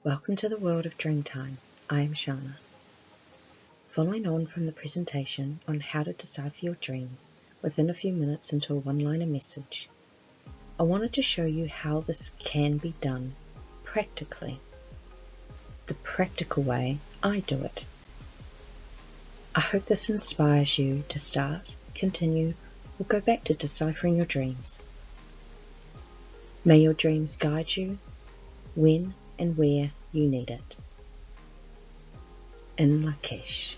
Welcome to the world of Dreamtime. I am Shana. Following on from the presentation on how to decipher your dreams within a few minutes into a one-liner message, I wanted to show you how this can be done practically. The practical way I do it. I hope this inspires you to start, continue, or go back to deciphering your dreams. May your dreams guide you when and where you need it. In Lak'ech.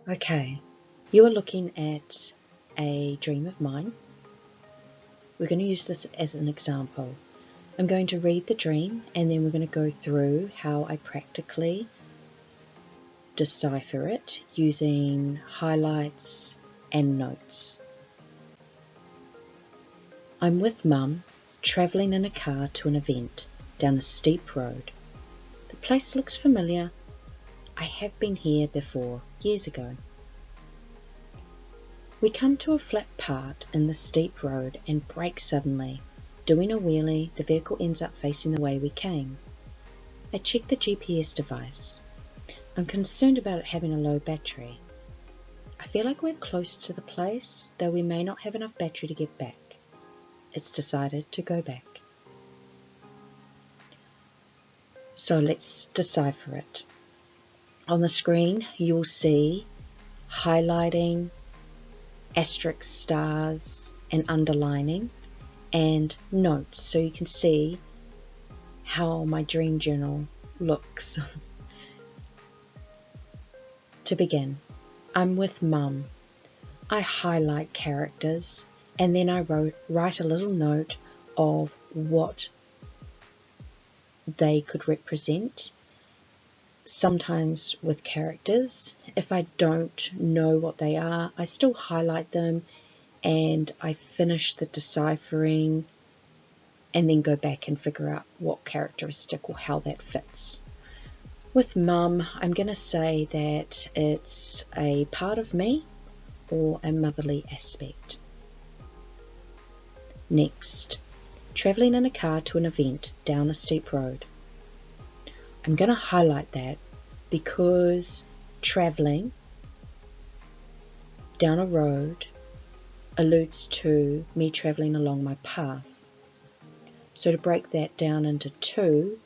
Okay, you are looking at a dream of mine. We're going to use this as an example. I'm going to read the dream and then we're going to go through how I practically decipher it using highlights and notes. I'm with Mum, travelling in a car to an event down a steep road. The place looks familiar. I have been here before, years ago. We come to a flat part in the steep road and brake suddenly. Doing a wheelie, the vehicle ends up facing the way we came. I check the GPS device. I'm concerned about it having a low battery. I feel like we're close to the place, though we may not have enough battery to get back. It's decided to go back. So let's decipher it. On the screen you will see highlighting, asterisk stars and underlining and notes, so you can see how my dream journal looks. To begin, I'm with Mum. I highlight characters and then I write a little note of what they could represent. Sometimes with characters, if I don't know what they are, I still highlight them and I finish the deciphering and then go back and figure out what characteristic or how that fits. With Mum, I'm going to say that it's a part of me or a motherly aspect. Next, travelling in a car to an event down a steep road. I'm going to highlight that because travelling down a road alludes to me travelling along my path. So to break that down into two,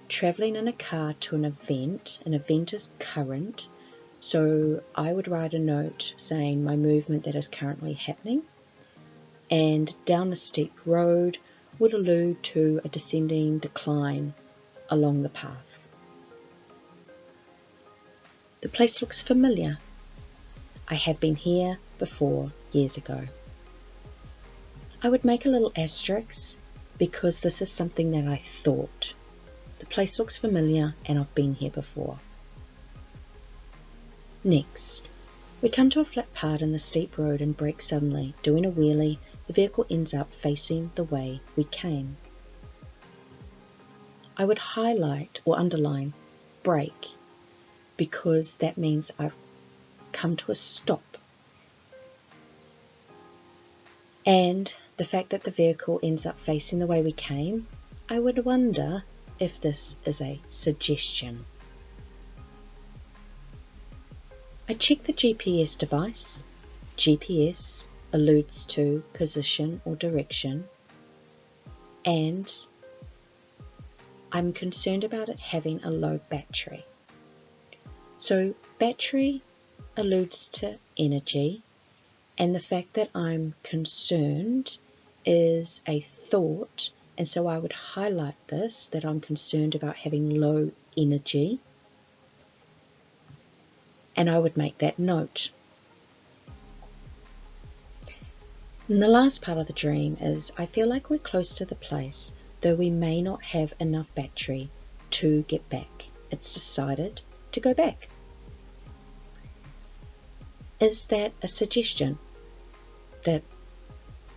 travelling in a car to an event is current, so I would write a note saying my movement that is currently happening, and down a steep road would allude to a descending decline along the path. The place looks familiar. I have been here before years ago. I would make a little asterisk because this is something that I thought. The place looks familiar and I've been here before. Next, we come to a flat part in the steep road and brake suddenly. Doing a wheelie, the vehicle ends up facing the way we came. I would highlight or underline brake because that means I've come to a stop. And the fact that the vehicle ends up facing the way we came, I would wonder if this is a suggestion. I check the GPS device. GPS alludes to position or direction, and I'm concerned about it having a low battery. So battery alludes to energy, and the fact that I'm concerned is a thought, and so I would highlight this, that I'm concerned about having low energy, and I would make that note. And the last part of the dream is I feel like we're close to the place, though we may not have enough battery to get back. It's decided to go back. Is that a suggestion that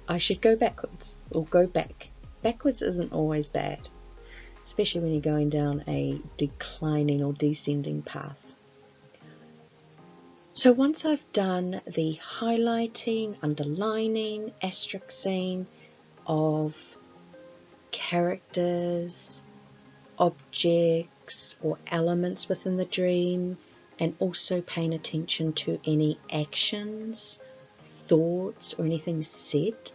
I should go backwards or go back? Backwards isn't always bad, especially when you're going down a declining or descending path. So once I've done the highlighting, underlining, asterisking of characters, objects or elements within the dream, and also paying attention to any actions, thoughts, or anything said,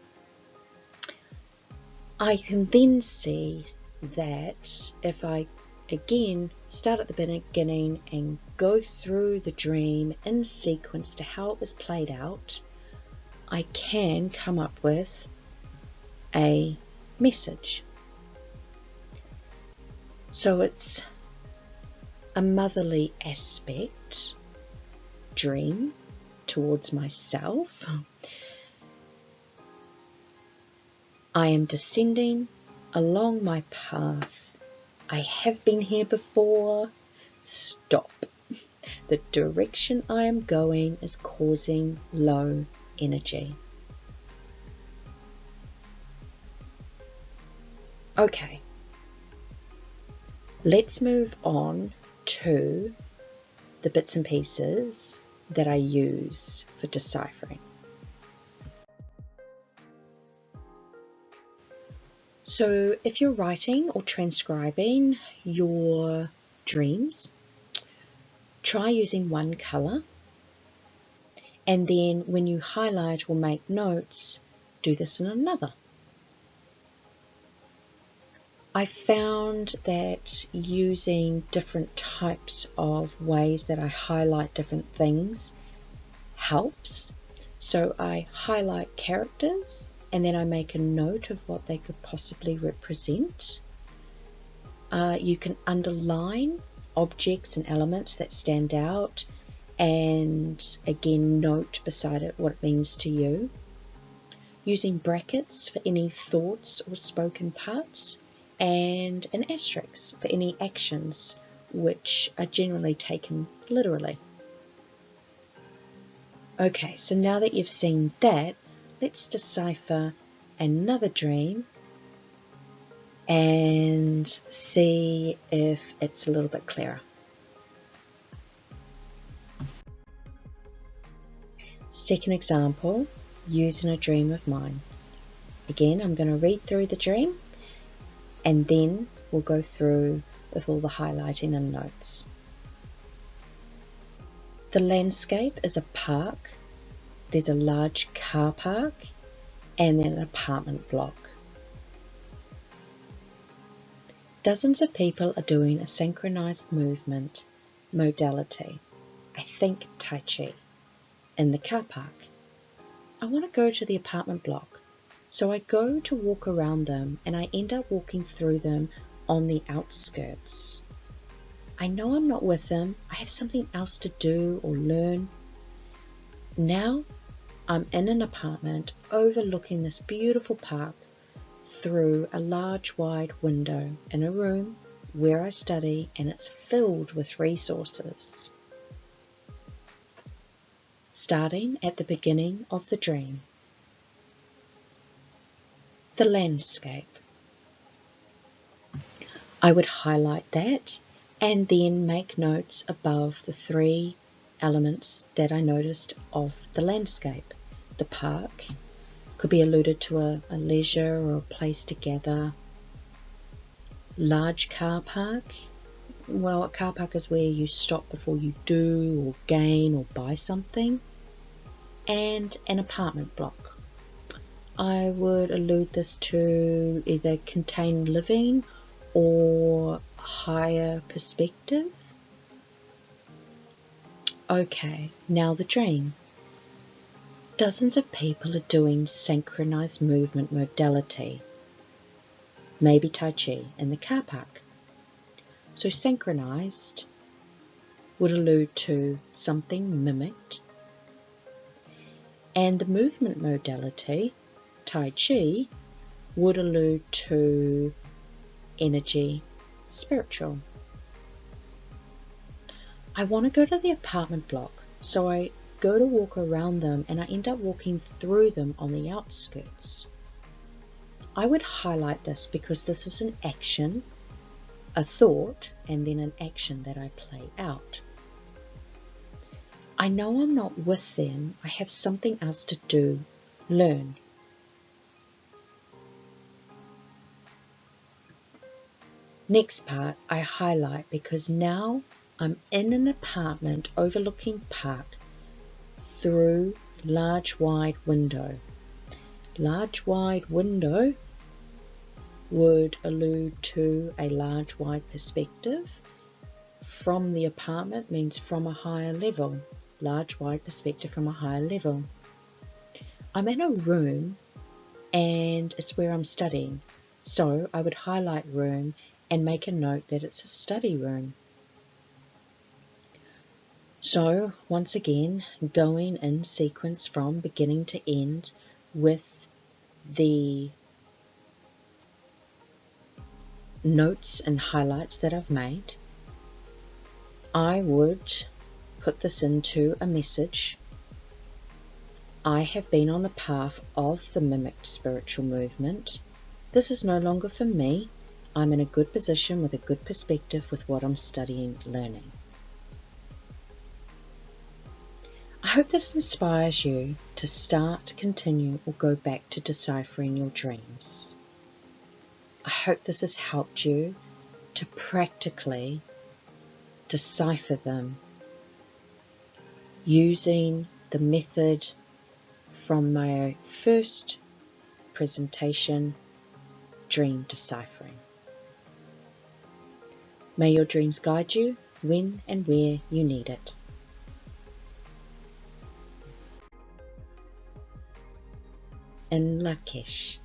I can then see that if I again start at the beginning and go through the dream in sequence to how it was played out, I can come up with a message. So it's a motherly aspect dream towards myself. I am descending along my path. I have been here before. Stop. The direction I am going is causing low energy. Okay. Let's move on to the bits and pieces that I use for deciphering. So if you're writing or transcribing your dreams, try using one colour, and then when you highlight or make notes, do this in another. I found that using different types of ways that I highlight different things helps. So I highlight characters and then I make a note of what they could possibly represent. You can underline objects and elements that stand out and again note beside it what it means to you. Using brackets for any thoughts or spoken parts, and an asterisk for any actions which are generally taken literally. Okay, so now that you've seen that, let's decipher another dream and see if it's a little bit clearer. Second example, using a dream of mine. Again, I'm going to read through the dream and then we'll go through with all the highlighting and notes. The landscape is a park. There's a large car park and then an apartment block. Dozens of people are doing a synchronized movement modality, I think Tai Chi, in the car park. I want to go to the apartment block. So I go to walk around them and I end up walking through them on the outskirts. I know I'm not with them. I have something else to do or learn. Now I'm in an apartment overlooking this beautiful park through a large wide window in a room where I study, and it's filled with resources. Starting at the beginning of the dream. The landscape. I would highlight that and then make notes above the three elements that I noticed of the landscape. The park could be alluded to a leisure or a place to gather. Large car park. Well, a car park is where you stop before you do or gain or buy something. And an apartment block. I would allude this to either contained living or higher perspective. Okay, now the dream. Dozens of people are doing synchronized movement modality, maybe Tai Chi, in the car park. So synchronized would allude to something mimicked, and the movement modality, Tai Chi, would allude to energy, spiritual. I want to go to the apartment block, so I go to walk around them and I end up walking through them on the outskirts. I would highlight this because this is an action, a thought, and then an action that I play out. I know I'm not with them. I have something else to do, learn. Next part I highlight because now I'm in an apartment overlooking park through large wide window. Large wide window would allude to a large wide perspective. From the apartment means from a higher level. Large wide perspective from a higher level. I'm in a room and it's where I'm studying. So I would highlight room and make a note that it's a study room. So once again, going in sequence from beginning to end with the notes and highlights that I've made, I would put this into a message. I have been on the path of the mimicked spiritual movement. This is no longer for me. I'm in a good position with a good perspective with what I'm studying, learning. I hope this inspires you to start, continue, or go back to deciphering your dreams. I hope this has helped you to practically decipher them using the method from my first presentation, Dream Deciphering. May your dreams guide you when and where you need it. In Lak'ech.